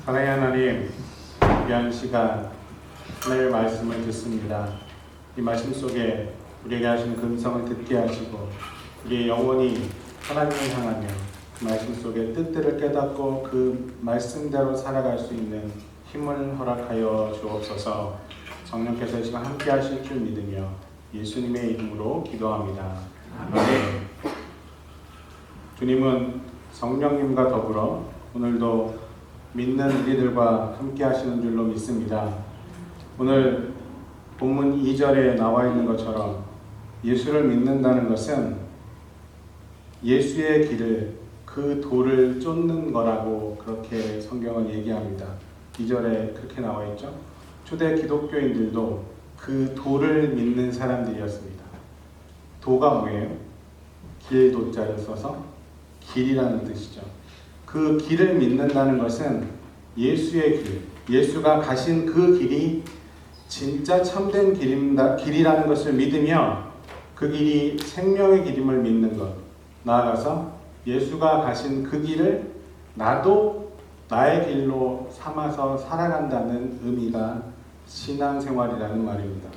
사랑의 하나님, 귀한 시간 하나님의 말씀을 듣습니다. 이 말씀 속에 우리에게 하신 그 음성을 듣게 하시고 우리의 영혼이 하나님을 향하며 그 말씀 속에 뜻들을 깨닫고 그 말씀대로 살아갈 수 있는 힘을 허락하여 주옵소서. 성령께서 이 시간 함께 하실 줄 믿으며 예수님의 이름으로 기도합니다. 아멘. 주님은 성령님과 더불어 오늘도 믿는 우리들과 함께 하시는 줄로 믿습니다. 오늘 본문 2절에 나와 있는 것처럼 예수를 믿는다는 것은 예수의 길을, 그 도를 쫓는 거라고 그렇게 성경은 얘기합니다. 2절에 그렇게 나와 있죠. 초대 기독교인들도 그 도를 믿는 사람들이었습니다. 도가 뭐예요? 길 도자를 써서 길이라는 뜻이죠. 그 길을 믿는다는 것은 예수의 길, 예수가 가신 그 길이 진짜 참된 길이라는 것을 믿으며 그 길이 생명의 길임을 믿는 것, 나아가서 예수가 가신 그 길을 나도 나의 길로 삼아서 살아간다는 의미가 신앙생활이라는 말입니다.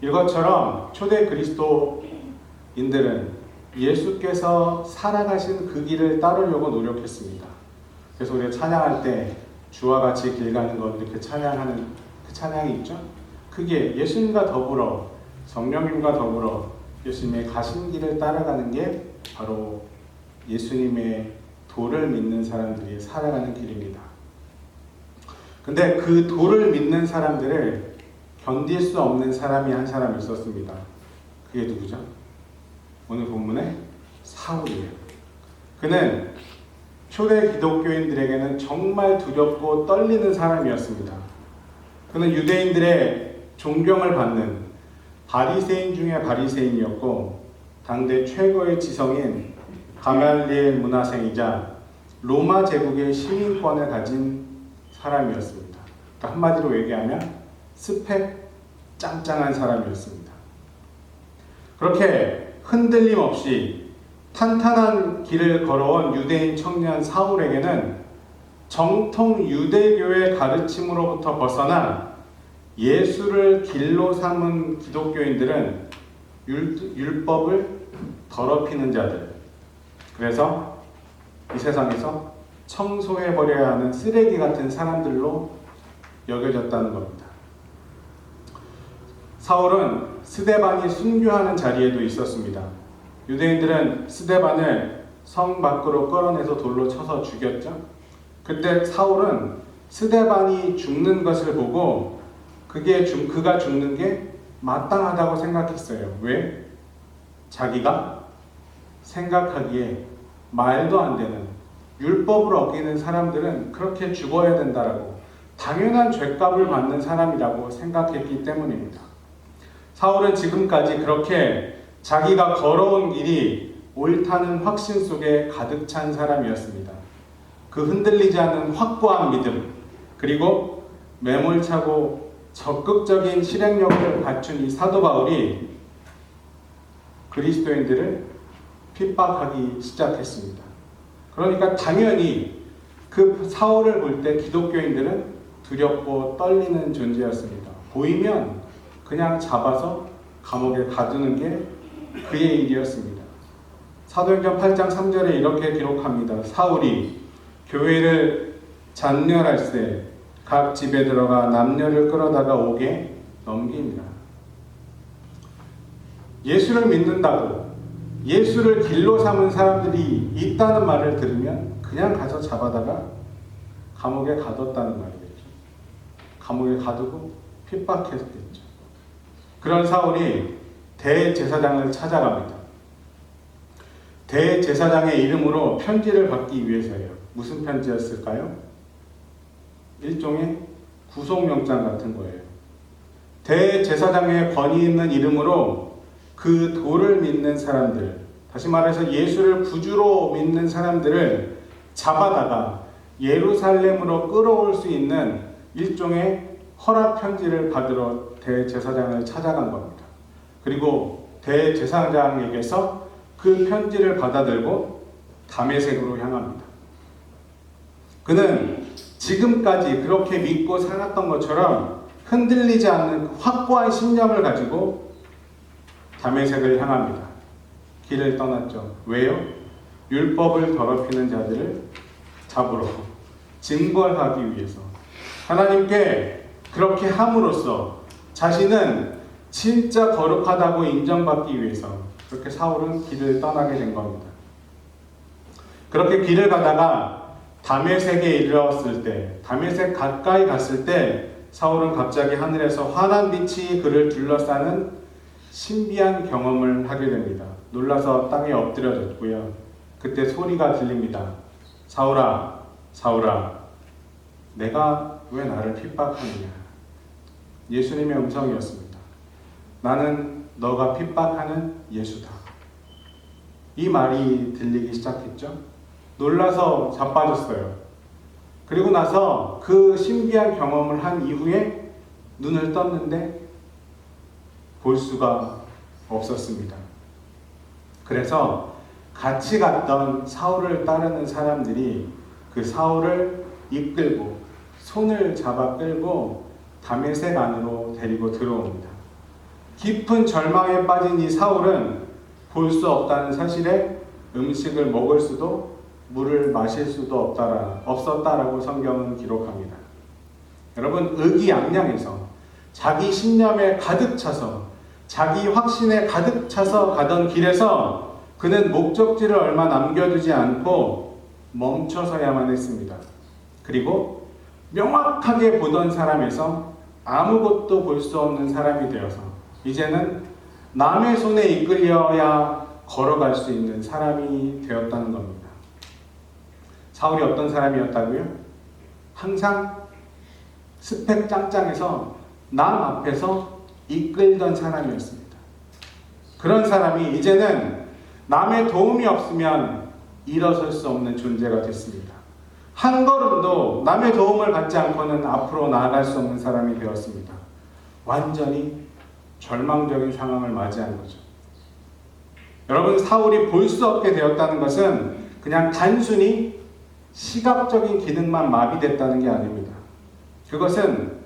이것처럼 초대 그리스도인들은 예수께서 살아가신 그 길을 따르려고 노력했습니다. 그래서 우리가 찬양할 때 주와 같이 길 가는 것 이렇게 찬양하는 그 찬양이 있죠. 그게 예수님과 더불어 성령님과 더불어 예수님의 가신 길을 따라가는 게 바로 예수님의 도를 믿는 사람들이 살아가는 길입니다. 근데 그 도를 믿는 사람들을 견딜 수 없는 사람이 한 사람 있었습니다. 그게 누구죠? 오늘 본문의 사울이에요. 그는 초대 기독교인들에게는 정말 두렵고 떨리는 사람이었습니다. 그는 유대인들의 존경을 받는 바리새인 중에 바리새인이었고 당대 최고의 지성인 가말리엘 문화생이자 로마 제국의 시민권을 가진 사람이었습니다. 그러니까 한마디로 얘기하면 스펙 짱짱한 사람이었습니다. 그렇게 흔들림 없이 탄탄한 길을 걸어온 유대인 청년 사울에게는 정통 유대교의 가르침으로부터 벗어나 예수를 길로 삼은 기독교인들은 율법을 더럽히는 자들, 그래서 이 세상에서 청소해버려야 하는 쓰레기 같은 사람들로 여겨졌다는 겁니다. 사울은 스데반이 순교하는 자리에도 있었습니다. 유대인들은 스데반을 성 밖으로 끌어내서 돌로 쳐서 죽였죠. 그때 사울은 스데반이 죽는 것을 보고 그가 죽는 게 마땅하다고 생각했어요. 왜? 자기가 생각하기에 말도 안 되는 율법을 어기는 사람들은 그렇게 죽어야 된다라고 당연한 죄값을 받는 사람이라고 생각했기 때문입니다. 사울은 지금까지 그렇게 자기가 걸어온 길이 옳다는 확신 속에 가득 찬 사람이었습니다. 그 흔들리지 않는 확고한 믿음, 그리고 매몰차고 적극적인 실행력을 갖춘 이 사도 바울이 그리스도인들을 핍박하기 시작했습니다. 그러니까 당연히 그 사울을 볼 때 기독교인들은 두렵고 떨리는 존재였습니다. 보이면 그냥 잡아서 감옥에 가두는 게 그의 일이었습니다. 사도행전 8장 3절에 이렇게 기록합니다. 사울이 교회를 잔멸할세 각 집에 들어가 남녀를 끌어다가 옥에 넘깁니다. 예수를 믿는다고 예수를 길로 삼은 사람들이 있다는 말을 들으면 그냥 가서 잡아다가 감옥에 가뒀다는 말이겠죠. 감옥에 가두고 핍박했겠죠. 그런 사울이 대제사장을 찾아갑니다. 대제사장의 이름으로 편지를 받기 위해서예요. 무슨 편지였을까요? 일종의 구속영장 같은 거예요. 대제사장의 권위 있는 이름으로 그 도를 믿는 사람들, 다시 말해서 예수를 구주로 믿는 사람들을 잡아다가 예루살렘으로 끌어올 수 있는 일종의 허락 편지를 받으러 대제사장을 찾아간 겁니다. 그리고 대제사장에게서 그 편지를 받아들고 다메섹으로 향합니다. 그는 지금까지 그렇게 믿고 살았던 것처럼 흔들리지 않는 확고한 신념을 가지고 다메섹을 향합니다. 길을 떠났죠. 왜요? 율법을 더럽히는 자들을 잡으러, 징벌하기 위해서. 하나님께 그렇게 함으로써 자신은 진짜 거룩하다고 인정받기 위해서 그렇게 사울은 길을 떠나게 된 겁니다. 그렇게 길을 가다가 다메섹에 이르렀을 때, 다메섹 가까이 갔을 때 사울은 갑자기 하늘에서 환한 빛이 그를 둘러싸는 신비한 경험을 하게 됩니다. 놀라서 땅에 엎드려졌고요. 그때 소리가 들립니다. 사울아, 사울아, 내가 왜 나를 핍박하느냐? 예수님의 음성이었습니다. 나는 너가 핍박하는 예수다. 이 말이 들리기 시작했죠. 놀라서 자빠졌어요. 그리고 나서 그 신비한 경험을 한 이후에 눈을 떴는데 볼 수가 없었습니다. 그래서 같이 갔던 사울을 따르는 사람들이 그 사울을 이끌고 손을 잡아 끌고 다메섹 안으로 데리고 들어옵니다. 깊은 절망에 빠진 이 사울은 볼 수 없다는 사실에 음식을 먹을 수도 물을 마실 수도 없었다라고 성경은 기록합니다. 여러분, 의기양양해서 자기 신념에 가득 차서 자기 확신에 가득 차서 가던 길에서 그는 목적지를 얼마 남겨두지 않고 멈춰서야만 했습니다. 그리고 명확하게 보던 사람에서 아무것도 볼 수 없는 사람이 되어서 이제는 남의 손에 이끌려야 걸어갈 수 있는 사람이 되었다는 겁니다. 사울이 어떤 사람이었다고요? 항상 스펙 짱짱해서 남 앞에서 이끌던 사람이었습니다. 그런 사람이 이제는 남의 도움이 없으면 일어설 수 없는 존재가 됐습니다. 한 걸음도 남의 도움을 받지 않고는 앞으로 나아갈 수 없는 사람이 되었습니다. 완전히 절망적인 상황을 맞이한 거죠. 여러분, 사울이 볼 수 없게 되었다는 것은 그냥 단순히 시각적인 기능만 마비됐다는 게 아닙니다. 그것은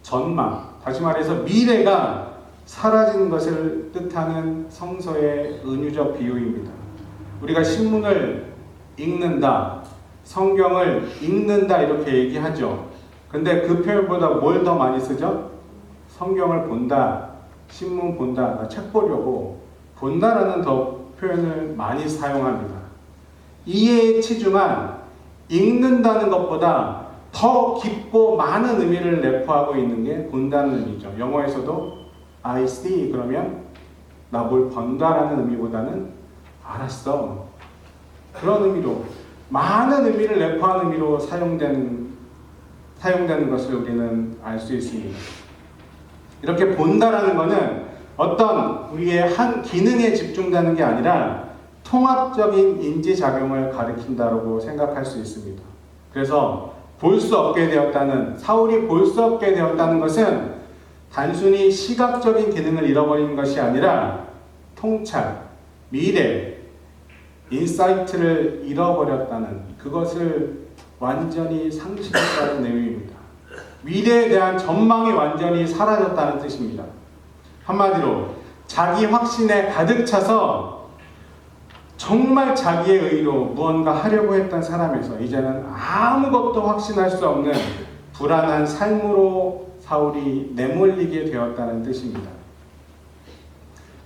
전망, 다시 말해서 미래가 사라진 것을 뜻하는 성서의 은유적 비유입니다. 우리가 신문을 읽는다, 성경을 읽는다 이렇게 얘기하죠. 근데 그 표현보다 뭘 더 많이 쓰죠? 성경을 본다, 신문 본다, 책 보려고 본다라는 더 표현을 많이 사용합니다. 이해에 치중한 읽는다는 것보다 더 깊고 많은 의미를 내포하고 있는 게 본다는 의미죠. 영어에서도 I see 그러면 나 뭘 본다라는 의미보다는 알았어, 그런 의미로 많은 의미를 내포하는 의미로 사용되는 것을 우리는 알 수 있습니다. 이렇게 본다라는 것은 어떤 우리의 한 기능에 집중되는 게 아니라 통합적인 인지작용을 가리킨다고 생각할 수 있습니다. 그래서 볼 수 없게 되었다는, 사울이 볼 수 없게 되었다는 것은 단순히 시각적인 기능을 잃어버린 것이 아니라 통찰, 미래, 인사이트를 잃어버렸다는, 그것을 완전히 상실했다는 내용입니다. 미래에 대한 전망이 완전히 사라졌다는 뜻입니다. 한마디로 자기 확신에 가득 차서 정말 자기의 의로 무언가 하려고 했던 사람에서 이제는 아무것도 확신할 수 없는 불안한 삶으로 사울이 내몰리게 되었다는 뜻입니다.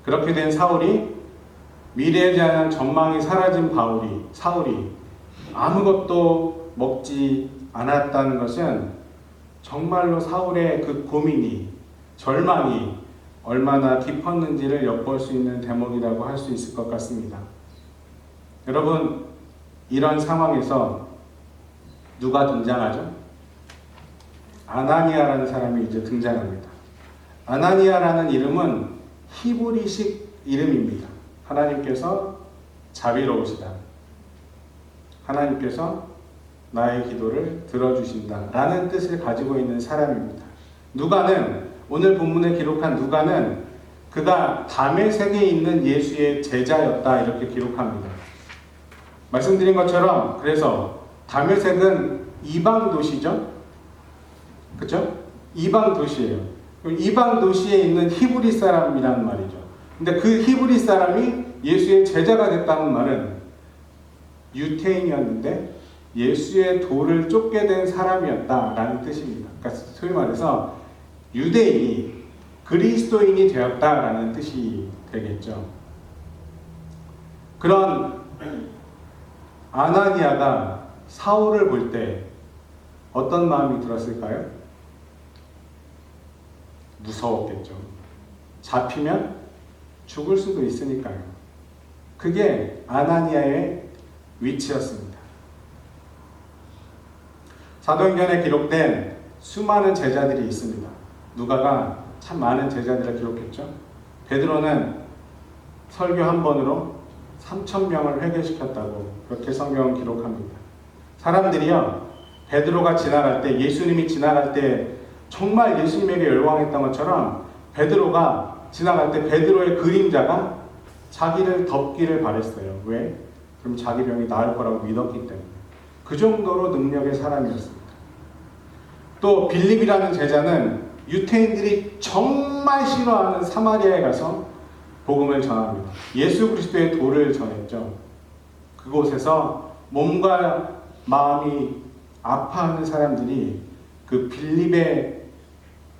그렇게 된 사울이, 미래에 대한 전망이 사라진 사울이 아무것도 먹지 않았다는 것은 정말로 사울의 그 고민이, 절망이 얼마나 깊었는지를 엿볼 수 있는 대목이라고 할 수 있을 것 같습니다. 여러분, 이런 상황에서 누가 등장하죠? 아나니아라는 사람이 이제 등장합니다. 아나니아라는 이름은 히브리식 이름입니다. 하나님께서 자비로우시다, 하나님께서 나의 기도를 들어주신다 라는 뜻을 가지고 있는 사람입니다. 누가는, 오늘 본문에 기록한 누가는 그가 다메섹에 있는 예수의 제자였다 이렇게 기록합니다. 말씀드린 것처럼 그래서 다메섹은 이방 도시죠? 그렇죠? 이방 도시예요. 이방 도시에 있는 히브리 사람이라는 말이죠. 근데 그 히브리 사람이 예수의 제자가 됐다는 말은 유태인이었는데 예수의 도를 쫓게 된 사람이었다라는 뜻입니다. 그러니까 소위 말해서 유대인이 그리스도인이 되었다라는 뜻이 되겠죠. 그런 아나니아가 사울을 볼 때 어떤 마음이 들었을까요? 무서웠겠죠. 잡히면 죽을 수도 있으니까요. 그게 아나니아의 위치였습니다. 사도행전에 기록된 수많은 제자들이 있습니다. 누가가 참 많은 제자들을 기록했죠. 베드로는 설교 한 번으로 3,000명을 회개시켰다고 그렇게 성경은 기록합니다. 사람들이요, 베드로가 지나갈 때, 예수님이 지나갈 때 정말 예수님에게 열광했던 것처럼 베드로가 지나갈 때 베드로의 그림자가 자기를 덮기를 바랬어요. 왜? 그럼 자기 병이 나을 거라고 믿었기 때문에. 그 정도로 능력의 사람이었습니다. 또 빌립이라는 제자는 유태인들이 정말 싫어하는 사마리아에 가서 복음을 전합니다. 예수 그리스도의 도를 전했죠. 그곳에서 몸과 마음이 아파하는 사람들이 그 빌립의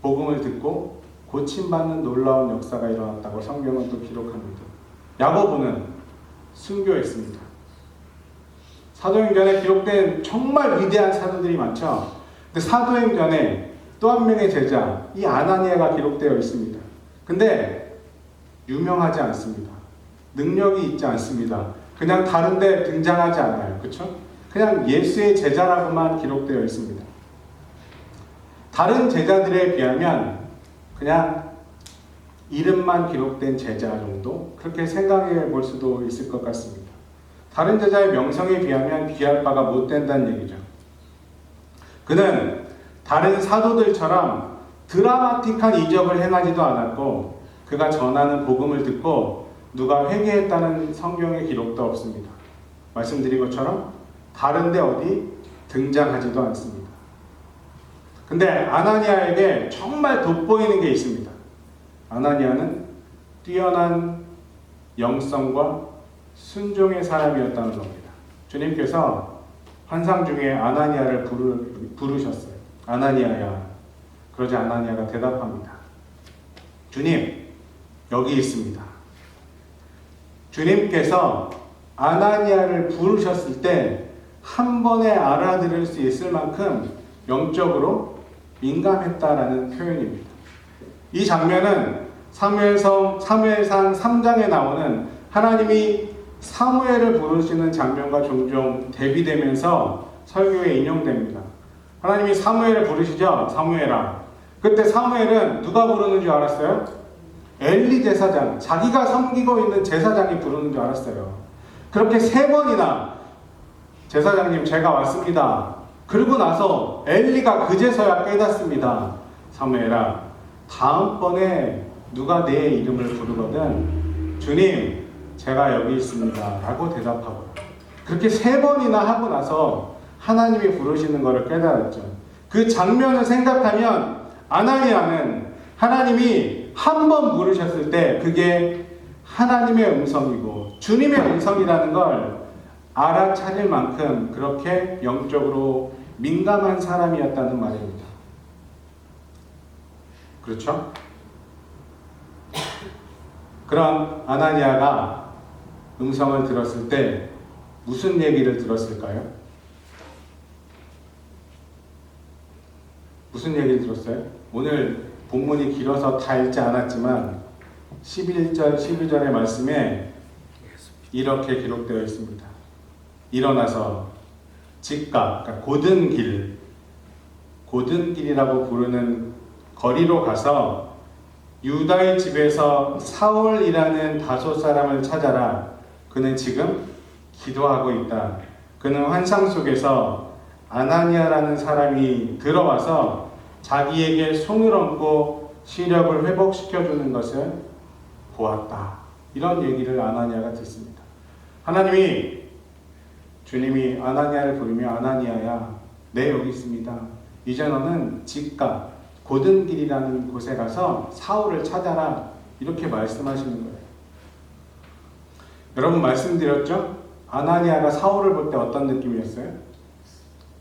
복음을 듣고 고침받는 놀라운 역사가 일어났다고 성경은 또 기록합니다. 야고보는 순교했습니다. 사도행전에 기록된 정말 위대한 사도들이 많죠. 근데 사도행전에 또 한 명의 제자, 이 아나니아가 기록되어 있습니다. 근데 유명하지 않습니다. 능력이 있지 않습니다. 그냥 다른데 등장하지 않아요. 그렇죠? 그냥 예수의 제자라고만 기록되어 있습니다. 다른 제자들에 비하면 그냥 이름만 기록된 제자 정도? 그렇게 생각해 볼 수도 있을 것 같습니다. 다른 제자의 명성에 비하면 비할 바가 못 된다는 얘기죠. 그는 다른 사도들처럼 드라마틱한 이적을 행하지도 않았고 그가 전하는 복음을 듣고 누가 회개했다는 성경의 기록도 없습니다. 말씀드린 것처럼 다른데 어디 등장하지도 않습니다. 근데 아나니아에게 정말 돋보이는 게 있습니다. 아나니아는 뛰어난 영성과 순종의 사람이었다는 겁니다. 주님께서 환상 중에 아나니아를 부르셨어요. 아나니아야. 그러자 아나니아가 대답합니다. 주님, 여기 있습니다. 주님께서 아나니아를 부르셨을 때 한 번에 알아들을 수 있을 만큼 영적으로 민감했다라는 표현입니다. 이 장면은 사무엘상 3장에 나오는 하나님이 사무엘을 부르시는 장면과 종종 대비되면서 설교에 인용됩니다. 하나님이 사무엘을 부르시죠. 사무엘아. 그때 사무엘은 누가 부르는 줄 알았어요? 엘리 제사장, 자기가 섬기고 있는 제사장이 부르는 줄 알았어요. 그렇게 3번이나 제사장님 제가 왔습니다. 그러고 나서 엘리가 그제서야 깨닫습니다. 사무엘아, 다음번에 누가 내 이름을 부르거든 주님 제가 여기 있습니다 라고 대답하고, 그렇게 3번이나 하고 나서 하나님이 부르시는 것을 깨달았죠. 그 장면을 생각하면 아나니아는 하나님이 한 번 부르셨을 때 그게 하나님의 음성이고 주님의 음성이라는 걸 알아차릴 만큼 그렇게 영적으로 민감한 사람이었다는 말입니다. 그렇죠? 그런 아나니아가 음성을 들었을 때 무슨 얘기를 들었을까요? 무슨 얘기를 들었어요? 오늘 본문이 길어서 다 읽지 않았지만 11절, 12절의 말씀에 이렇게 기록되어 있습니다. 일어나서 직가, 그러니까 고든 길이라고 부르는 거리로 가서 유다의 집에서 사울이라는 다소 사람을 찾아라. 그는 지금 기도하고 있다. 그는 환상 속에서 아나니아라는 사람이 들어와서 자기에게 손을 얹고 시력을 회복시켜주는 것을 보았다. 이런 얘기를 아나니아가 듣습니다. 주님이 아나니아를 부르며 아나니아야 네, 여기 있습니다. 이제 너는 집가 고든 길이라는 곳에 가서 사울을 찾아라. 이렇게 말씀하시는 거예요. 여러분 말씀드렸죠? 아나니아가 사울을 볼 때 어떤 느낌이었어요?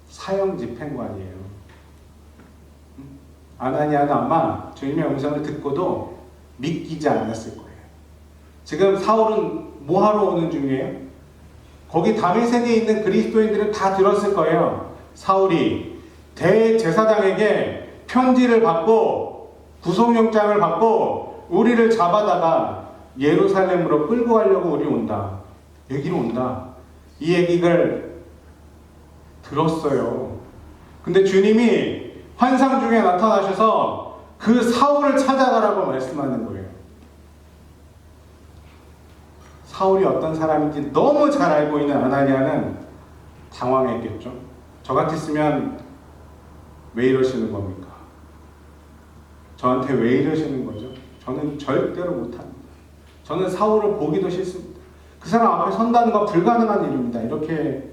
사형 집행관이에요. 아나니아는 아마 주님의 음성을 듣고도 믿기지 않았을 거예요. 지금 사울은 뭐하러 오는 중이에요? 거기 다메섹에 있는 그리스도인들은 다 들었을 거예요. 사울이 대제사장에게 편지를 받고 구속영장을 받고 우리를 잡아다가 예루살렘으로 끌고 가려고 우리 온다. 여기로 온다. 이 얘기를 들었어요. 근데 주님이 환상 중에 나타나셔서 그 사울을 찾아가라고 말씀하는 거예요. 사울이 어떤 사람인지 너무 잘 알고 있는 아나니아는 당황했겠죠. 저 같았으면 왜 이러시는 겁니까? 저한테 왜 이러시는 거죠? 저는 절대로 못합니다. 저는 사울을 보기도 싫습니다. 그 사람 앞에 선다는 건 불가능한 일입니다. 이렇게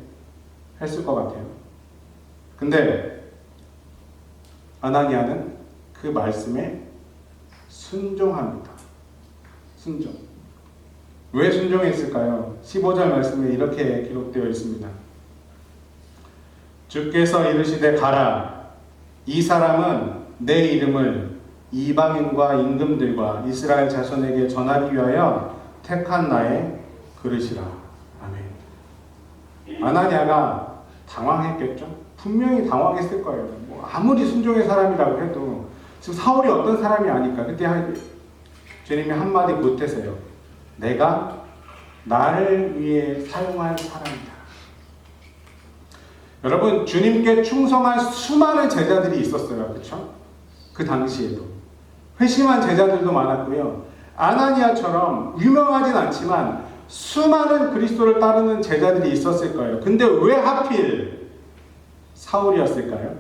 했을 것 같아요. 근데 아나니아는 그 말씀에 순종합니다. 순종. 왜 순종했을까요? 15절 말씀에 이렇게 기록되어 있습니다. 주께서 이르시되 가라. 이 사람은 내 이름을 이방인과 임금들과 이스라엘 자손에게 전하기 위하여 택한 나의 그릇이라. 아멘. 아나니아가 당황했겠죠? 분명히 당황했을 거예요. 뭐 아무리 순종의 사람이라고 해도 지금 사울이 어떤 사람이 아니까 그때 주님이 한마디 못해서요. 내가 나를 위해 사용할 사람이다. 여러분, 주님께 충성한 수많은 제자들이 있었어요. 그렇죠? 그 당시에도 회심한 제자들도 많았고요. 아나니아처럼 유명하진 않지만 수많은 그리스도를 따르는 제자들이 있었을 거예요. 근데 왜 하필 사울이었을까요?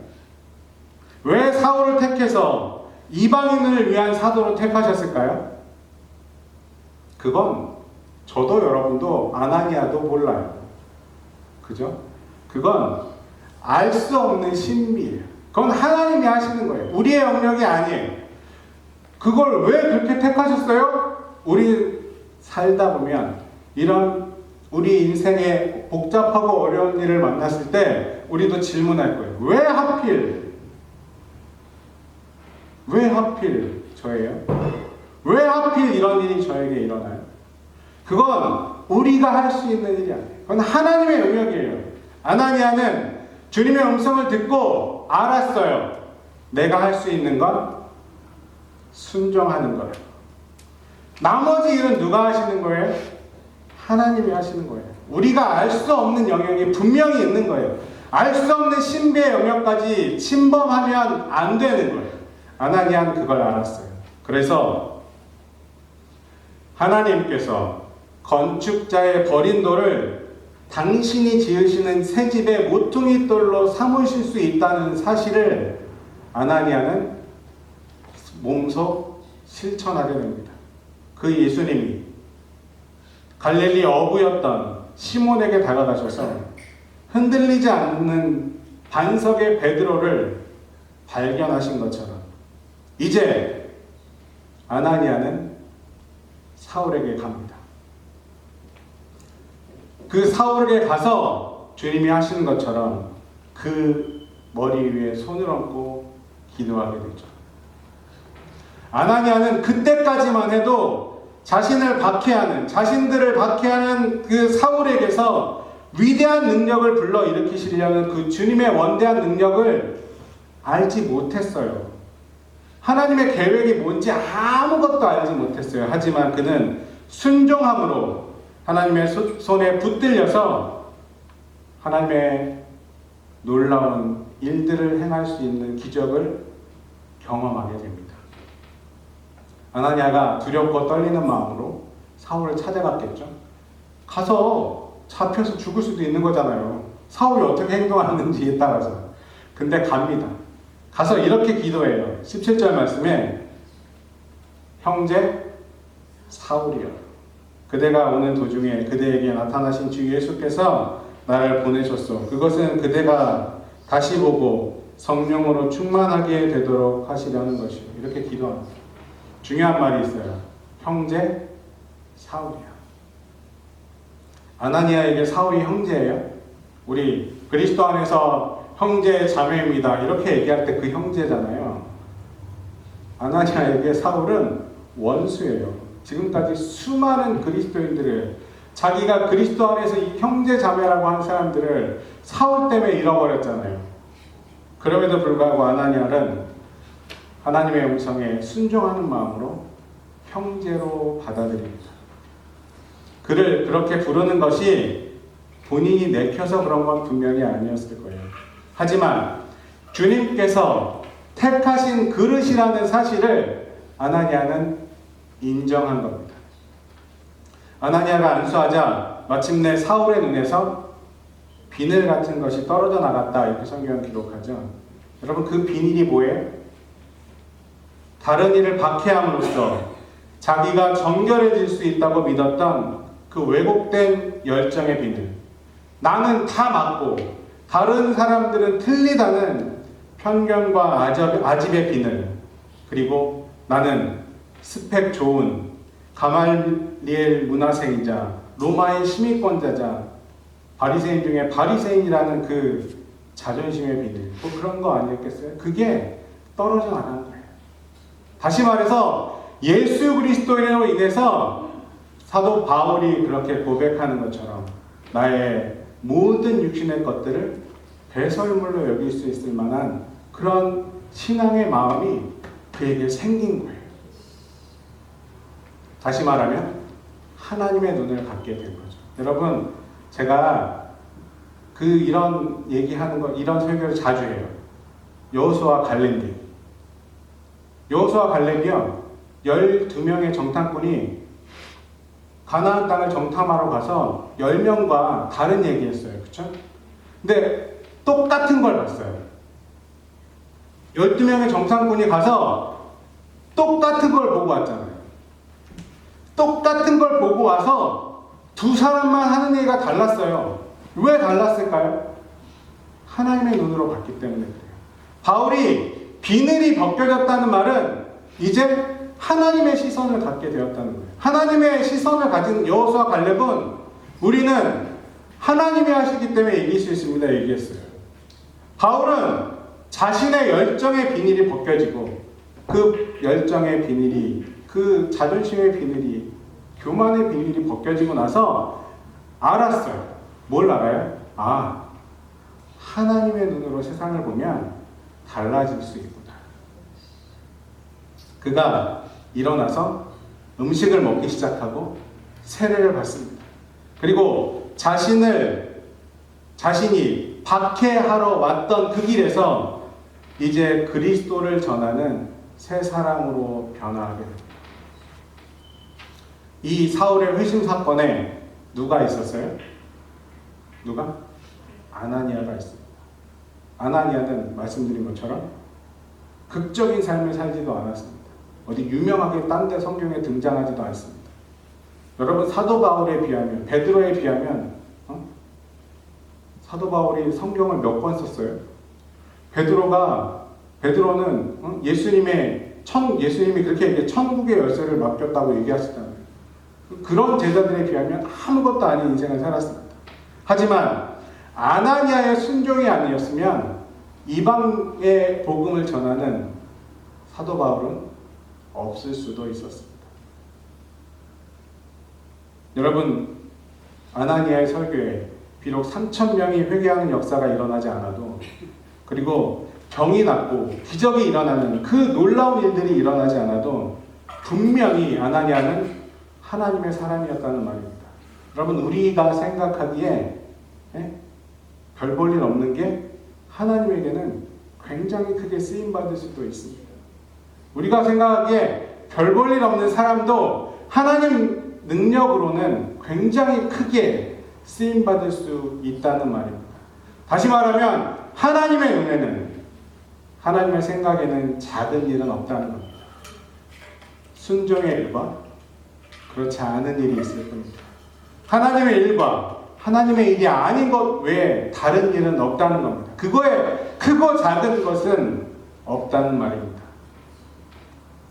왜 사울을 택해서 이방인을 위한 사도로 택하셨을까요? 그건 저도 여러분도 아나니아도 몰라요. 그죠? 그건 알 수 없는 신비예요. 그건 하나님이 하시는 거예요. 우리의 영역이 아니에요. 그걸 왜 그렇게 택하셨어요? 우리 살다 보면 이런 우리 인생의 복잡하고 어려운 일을 만났을 때 우리도 질문할 거예요. 왜 하필 저예요? 왜 하필 이런 일이 저에게 일어나요? 그건 우리가 할 수 있는 일이 아니에요. 그건 하나님의 영역이에요. 아나니아는 주님의 음성을 듣고 알았어요. 내가 할 수 있는 건 순종하는 거예요. 나머지 일은 누가 하시는 거예요? 하나님이 하시는 거예요. 우리가 알 수 없는 영역이 분명히 있는 거예요. 알 수 없는 신비의 영역까지 침범하면 안 되는 거예요. 아나니아는 그걸 알았어요. 그래서 하나님께서 건축자의 버린 돌을 당신이 지으시는 새 집의 모퉁이 돌로 삼으실 수 있다는 사실을 아나니아는 몸소 실천하게 됩니다. 그 예수님이 갈릴리 어부였던 시몬에게 다가가셔서 흔들리지 않는 반석의 베드로를 발견하신 것처럼 이제 아나니아는 사울에게 갑니다. 그 사울에게 가서 주님이 하시는 것처럼 그 머리 위에 손을 얹고 기도하게 되죠. 아나니아는 그때까지만 해도 자신들을 박해하는 그 사울에게서 위대한 능력을 불러일으키시려는 그 주님의 원대한 능력을 알지 못했어요. 하나님의 계획이 뭔지 아무것도 알지 못했어요. 하지만 그는 순종함으로 하나님의 손에 붙들려서 하나님의 놀라운 일들을 행할 수 있는 기적을 경험하게 됩니다. 아나니아가 두렵고 떨리는 마음으로 사울을 찾아갔겠죠. 가서 잡혀서 죽을 수도 있는 거잖아요. 사울이 어떻게 행동하는지에 따라서. 근데 갑니다. 가서 이렇게 기도해요. 17절 말씀에 형제 사울이여, 그대가 오는 도중에 그대에게 나타나신 주 예수께서 나를 보내셨소. 그것은 그대가 다시 보고 성령으로 충만하게 되도록 하시려는 것이요. 이렇게 기도합니다. 중요한 말이 있어요. 형제 사울이야. 아나니아에게 사울이 형제예요. 우리 그리스도 안에서 형제 자매입니다. 이렇게 얘기할 때 그 형제잖아요. 아나니아에게 사울은 원수예요. 지금까지 수많은 그리스도인들을, 자기가 그리스도 안에서 이 형제 자매라고 한 사람들을 사울 때문에 잃어버렸잖아요. 그럼에도 불구하고 아나니아는 하나님의 음성에 순종하는 마음으로 형제로 받아들입니다. 그를 그렇게 부르는 것이 본인이 내켜서 그런 건 분명히 아니었을 거예요. 하지만 주님께서 택하신 그릇이라는 사실을 아나니아는 인정한 겁니다. 아나니아가 안수하자 마침내 사울의 눈에서 비늘 같은 것이 떨어져 나갔다, 이렇게 성경은 기록하죠. 여러분, 그 비닐이 뭐예요? 다른 이를 박해함으로써 자기가 정결해질 수 있다고 믿었던 그 왜곡된 열정의 비늘, 나는 다 맞고 다른 사람들은 틀리다는 편견과 아집의 비늘, 그리고 나는 스펙 좋은 가말리엘 문화생이자 로마의 시민권자자, 바리새인 중에 바리새인이라는 그 자존심의 비늘, 뭐 그런 거 아니었겠어요? 그게 떨어져 나간 거예요. 다시 말해서 예수 그리스도인으로 인해서 사도 바울이 그렇게 고백하는 것처럼 나의 모든 육신의 것들을 배설물로 여길 수 있을 만한 그런 신앙의 마음이 그에게 생긴 거예요. 다시 말하면 하나님의 눈을 갖게 된 거죠. 여러분, 제가 이런 얘기하는 거, 이런 설교를 자주 해요. 여호수아 갈렙기. 여호수아 갈렙이요, 12명의 정탐꾼이 가나안 땅을 정탐하러 가서 10명과 다른 얘기했어요. 그렇죠? 근데 똑같은 걸 봤어요. 12명의 정탐꾼이 가서 똑같은 걸 보고 왔잖아요. 똑같은 걸 보고 와서 두 사람만 하는 얘기가 달랐어요. 왜 달랐을까요? 하나님의 눈으로 봤기 때문에 그래요. 바울이 비늘이 벗겨졌다는 말은 이제 하나님의 시선을 갖게 되었다는 거예요. 하나님의 시선을 가진 여호수아 갈렙은 우리는 하나님이 하시기 때문에 이길 수 있습니다, 얘기했어요. 바울은 자신의 열정의 비닐이 벗겨지고 그 열정의 비닐이, 그 자존심의 비닐이, 교만의 비닐이 벗겨지고 나서 알았어요. 뭘 알아요? 하나님의 눈으로 세상을 보면 달라질 수 있구나. 그가 일어나서 음식을 먹기 시작하고 세례를 받습니다. 그리고 자신이 박해하러 왔던 그 길에서 이제 그리스도를 전하는 새 사람으로 변화하게 됩니다. 이 사울의 회심 사건에 누가 있었어요? 누가? 아나니아가 있습니다. 아나니아는 말씀드린 것처럼 극적인 삶을 살지도 않았습니다. 어디 유명하게 딴 데 성경에 등장하지도 않습니다. 여러분, 사도 바울에 비하면, 베드로에 비하면, 사도 바울이 성경을 몇 권 썼어요? 베드로는 예수님이 그렇게 얘기해, 천국의 열쇠를 맡겼다고 얘기하시잖아요. 그런 제자들에 비하면 아무것도 아닌 인생을 살았습니다. 하지만 아나니아의 순종이 아니었으면 이방의 복음을 전하는 사도 바울은 없을 수도 있었습니다. 여러분, 아나니아의 설교에 비록 3,000명이 회개하는 역사가 일어나지 않아도, 그리고 병이 낫고 기적이 일어나는 그 놀라운 일들이 일어나지 않아도 분명히 아나니아는 하나님의 사람이었다는 말입니다. 여러분, 우리가 생각하기에 별 볼 일 없는 게 하나님에게는 굉장히 크게 쓰임받을 수도 있습니다. 우리가 생각하기에 별 볼 일 없는 사람도 하나님 능력으로는 굉장히 크게 쓰임받을 수 있다는 말입니다. 다시 말하면 하나님의 눈에는, 하나님의 생각에는 작은 일은 없다는 겁니다. 순종의 일과 그렇지 않은 일이 있을 뿐입니다. 하나님의 일과 하나님의 일이 아닌 것 외에 다른 일은 없다는 겁니다. 그거에 크고 작은 것은 없다는 말입니다.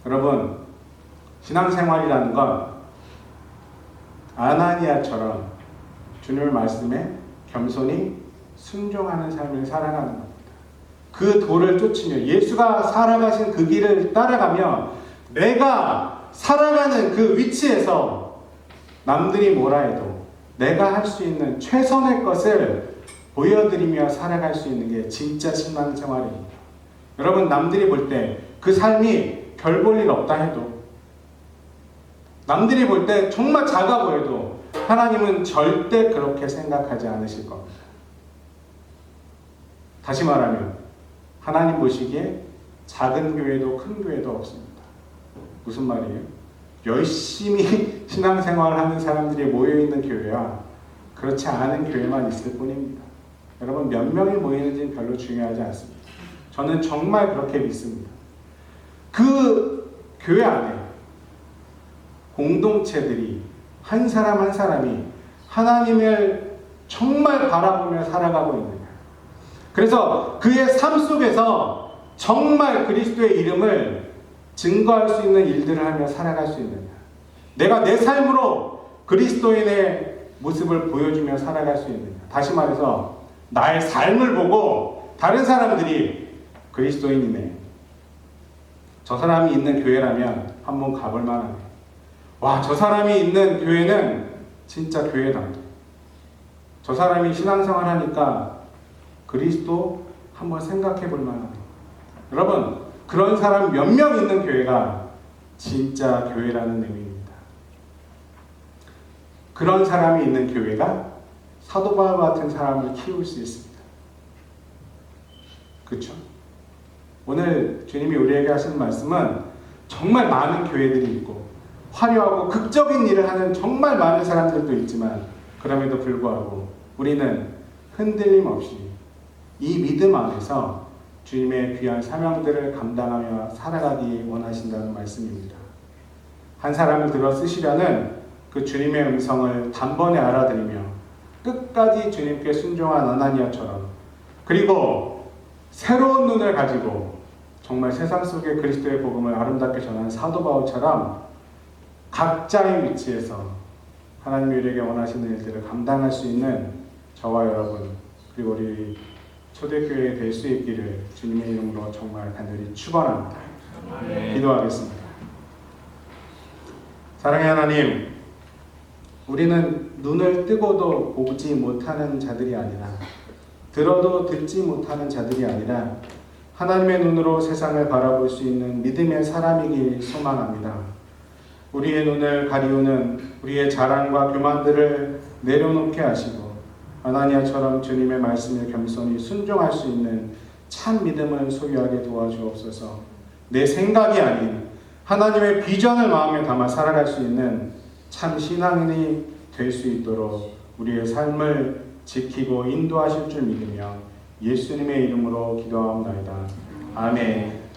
여러분, 신앙생활이라는 건 아나니아처럼 주님의 말씀에 겸손히 순종하는 삶을 살아가는 겁니다. 그 도를 쫓으며 예수가 살아가신 그 길을 따라가며 내가 살아가는 그 위치에서 남들이 뭐라 해도 내가 할 수 있는 최선의 것을 보여드리며 살아갈 수 있는 게 진짜 신앙생활입니다. 여러분, 남들이 볼 때 그 삶이 별 볼 일 없다 해도, 남들이 볼 때 정말 작아 보여도 하나님은 절대 그렇게 생각하지 않으실 겁니다. 다시 말하면 하나님 보시기에 작은 교회도 큰 교회도 없습니다. 무슨 말이에요? 열심히 신앙생활을 하는 사람들이 모여있는 교회와 그렇지 않은 교회만 있을 뿐입니다. 여러분, 몇 명이 모이는지는 별로 중요하지 않습니다. 저는 정말 그렇게 믿습니다. 그 교회 안에 공동체들이 한 사람 한 사람이 하나님을 정말 바라보며 살아가고 있느냐, 그래서 그의 삶 속에서 정말 그리스도의 이름을 증거할 수 있는 일들을 하며 살아갈 수 있느냐, 내가 내 삶으로 그리스도인의 모습을 보여주며 살아갈 수 있느냐. 다시 말해서 나의 삶을 보고 다른 사람들이 그리스도인이네, 저 사람이 있는 교회라면 한번 가볼 만하네, 와, 저 사람이 있는 교회는 진짜 교회다, 저 사람이 신앙생활 하니까 그리스도 한번 생각해 볼 만하네. 여러분, 그런 사람 몇 명 있는 교회가 진짜 교회라는 의미입니다. 그런 사람이 있는 교회가 사도 바울 같은 사람을 키울 수 있습니다. 그렇죠? 오늘 주님이 우리에게 하시는 말씀은 정말 많은 교회들이 있고 화려하고 극적인 일을 하는 정말 많은 사람들도 있지만 그럼에도 불구하고 우리는 흔들림 없이 이 믿음 안에서 주님의 귀한 사명들을 감당하며 살아가기 원하신다는 말씀입니다. 한 사람을 들어 쓰시려는 그 주님의 음성을 단번에 알아들으며 끝까지 주님께 순종한 아나니아처럼, 그리고 새로운 눈을 가지고 정말 세상 속에 그리스도의 복음을 아름답게 전하는 사도 바울처럼 각자의 위치에서 하나님이 우리에게 원하시는 일들을 감당할 수 있는 저와 여러분, 그리고 우리 초대교회 될 수 있기를 주님의 이름으로 정말 간절히 축원합니다. 기도하겠습니다. 사랑의 하나님, 우리는 눈을 뜨고도 보지 못하는 자들이 아니라, 들어도 듣지 못하는 자들이 아니라 하나님의 눈으로 세상을 바라볼 수 있는 믿음의 사람이길 소망합니다. 우리의 눈을 가리우는 우리의 자랑과 교만들을 내려놓게 하시고 아나니아처럼 주님의 말씀에 겸손히 순종할 수 있는 참 믿음을 소유하게 도와주옵소서. 내 생각이 아닌 하나님의 비전을 마음에 담아 살아갈 수 있는 참 신앙인이 될 수 있도록 우리의 삶을 지키고 인도하실 줄 믿으며 예수님의 이름으로 기도하옵나이다. 아멘.